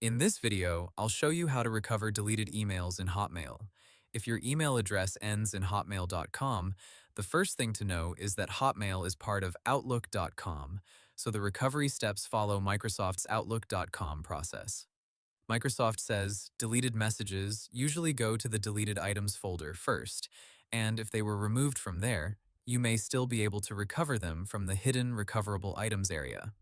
In this video, I'll show you how to recover deleted emails in Hotmail. If your email address ends in hotmail.com, the first thing to know is that Hotmail is part of outlook.com, so the recovery steps follow Microsoft's outlook.com process. Microsoft says deleted messages usually go to the deleted items folder first, and if they were removed from there, you may still be able to recover them from the hidden recoverable items area.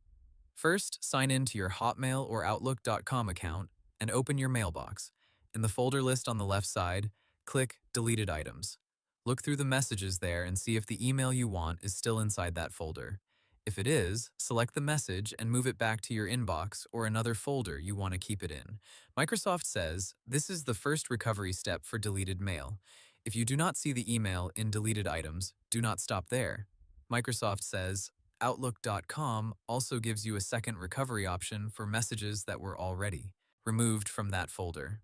First, sign in to your Hotmail or Outlook.com account and open your mailbox. In the folder list on the left side, click Deleted Items. Look through the messages there and see if the email you want is still inside that folder. If it is, select the message and move it back to your inbox or another folder you want to keep it in. Microsoft says this is the first recovery step for deleted mail. If you do not see the email in deleted items, do not stop there. Microsoft says Outlook.com also gives you a second recovery option for messages that were already removed from that folder.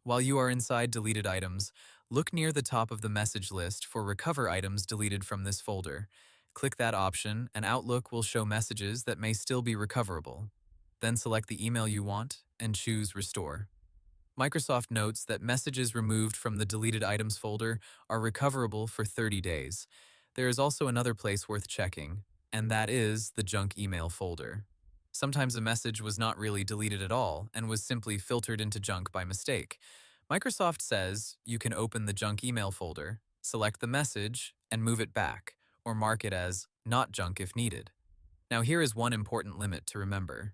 While you are inside deleted items, look near the top of the message list for recover items deleted from this folder. Click that option and Outlook will show messages that may still be recoverable. Then select the email you want and choose Restore. Microsoft notes that messages removed from the deleted items folder are recoverable for 30 days. There is also another place worth checking, and that is the junk email folder. Sometimes a message was not really deleted at all and was simply filtered into junk by mistake. Microsoft says you can open the junk email folder, select the message, and move it back, or mark it as not junk if needed. Now here is one important limit to remember.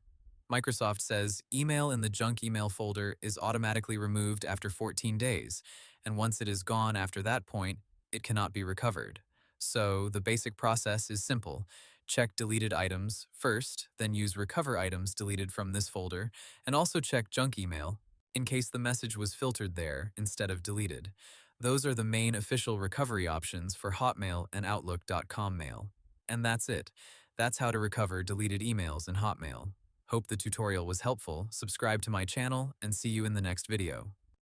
Microsoft says email in the junk email folder is automatically removed after 14 days, and once it is gone after that point, it cannot be recovered. So the basic process is simple. Check deleted items first, then use recover items deleted from this folder, and also check junk email in case the message was filtered there instead of deleted. Those are the main official recovery options for Hotmail and Outlook.com mail. And that's it. That's how to recover deleted emails in Hotmail. Hope the tutorial was helpful. Subscribe to my channel and see you in the next video.